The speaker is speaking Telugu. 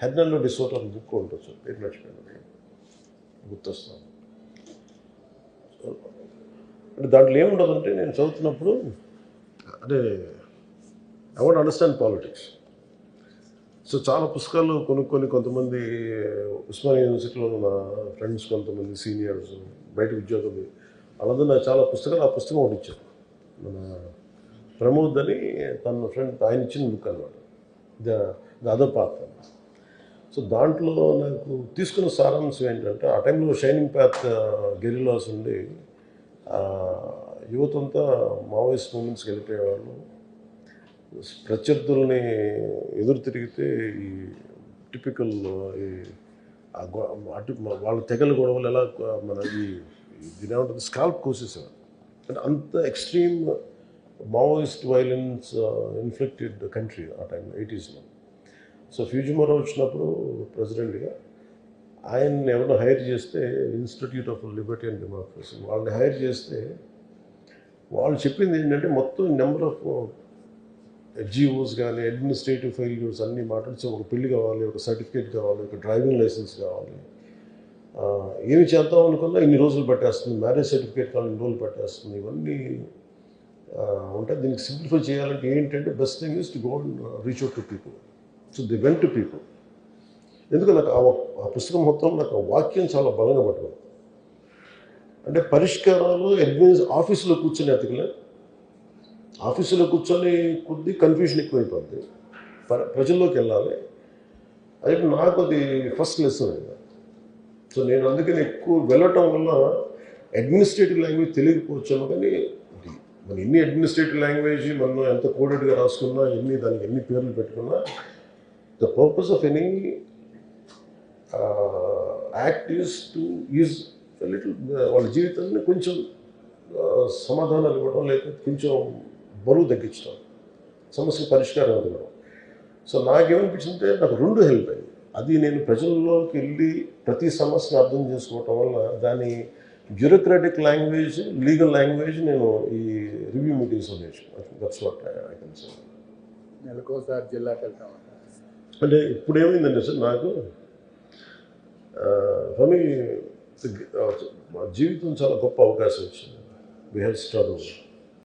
హెర్నాండో డిసోటా అని బుక్ ఉంటుంది, పేరు మర్చిపోయాను, గుర్తొస్తాను. అంటే దాంట్లో ఏముంటుందంటే నేను చదువుతున్నప్పుడు అంటే I want understand politics. So చాలా పుస్తకాలు కొనుక్కొని కొంతమంది ఉస్మానియా యూనివర్సిటీలో నా ఫ్రెండ్స్, కొంతమంది సీనియర్స్, బయట ఉద్యోగులు వాళ్ళందరూ నాకు చాలా పుస్తకాలు, ఆ పుస్తకం ఒకటి ఇచ్చారు. మన ప్రమోద్ అని తన ఫ్రెండ్ ఆయన ఇచ్చిన బుక్ అనమాట, ద అదర్ పాత్. సో దాంట్లో నాకు తీసుకున్న సారాంశం ఏంటంటే, ఆ టైంలో షైనింగ్ పాత్ గెరిలాస్ ఉండి యువత అంతా మావోయిస్ట్ మూమెంట్స్కి వెళ్ళిపోయేవాళ్ళు. ప్రత్యర్థుల్ని ఎదురు తిరిగితే ఈ టిపికల్ వాళ్ళ తెగల గొడవలు ఎలా మన దీని ఏమంటుంది స్కాల్ప్ కోసేసేవారు. అంటే అంత extreme Maoist violence inflicted country ఆ టైంలో 80s. సో ఫ్యూజిమోరా వచ్చినప్పుడు ప్రెసిడెంట్గా ఆయన్ని ఎవరినో హైర్ చేస్తే, institute of Liberty and democracy వాళ్ళని హైర్ చేస్తే, వాళ్ళు చెప్పింది ఏంటంటే మొత్తం నెంబర్ ఆఫ్ జీఓస్ కానీ అడ్మినిస్ట్రేటివ్ ఫెయిల్యూర్స్ అన్నీ మాట్లాడితే, ఒక పెళ్లి కావాలి, ఒక సర్టిఫికేట్ కావాలి, ఒక డ్రైవింగ్ లైసెన్స్ కావాలి, ఏమి చేద్దాం అనుకున్నా ఇన్ని రోజులు పట్టేస్తుంది, మ్యారేజ్ సర్టిఫికేట్ కావాలి ఇన్ని రోజులు పట్టేస్తుంది, ఇవన్నీ ఉంటాయి. దీనికి సింప్లిఫై చేయాలంటే ఏంటంటే best thing is to go and reach out to people. So the went to people. ఎందుకు నాకు ఆ పుస్తకం మొత్తం నాకు ఆ వాక్యం చాలా బలంగా పట్టుకుంది. అంటే పరిష్కారాలు ఆఫీసులో కూర్చొని ఎతకలే, ఆఫీసులో కూర్చొని కొద్ది కన్ఫ్యూజన్ ఎక్కువైపోద్ది, ప్రజల్లోకి వెళ్ళాలి. అది నాకు అది ఫస్ట్ లెసన్ అయింది. సో నేను అందుకని ఎక్కువ వెళ్ళటం వల్ల అడ్మినిస్ట్రేటివ్ లాంగ్వేజ్ తెలియకపోవచ్చాము, కానీ మన ఎన్ని అడ్మినిస్ట్రేటివ్ లాంగ్వేజ్ మనం ఎంత కోడెడ్గా రాసుకున్నా, దానికి ఎన్ని పేర్లు పెట్టుకున్నా, the purpose of any act is to use little వాళ్ళ జీవితాన్ని కొంచెం సమాధానాలు ఇవ్వడం, లేకపోతే కొంచెం బరువు తగ్గించడం, సమస్య పరిష్కారం ఇవ్వడం. సో నాకేమనిపించిందంటే నాకు రెండు హెల్ప్ అయింది. అది నేను ప్రజల్లోకి వెళ్ళి ప్రతి సమస్యను అర్థం చేసుకోవటం వల్ల దాని బ్యూరోక్రాటిక్ లాంగ్వేజ్, లీగల్ లాంగ్వేజ్ నేను ఈ రివ్యూ మీటింగ్స్లో నేర్చుకున్నాను. That's what I can say. నెలకోసారి జిల్లాకి వెళ్తాం అంటే ఇప్పుడు ఏమైందంటే సార్, నాకు ఫర్ మీ జీవితం చాలా గొప్ప అవకాశం వచ్చింది. We have struggle.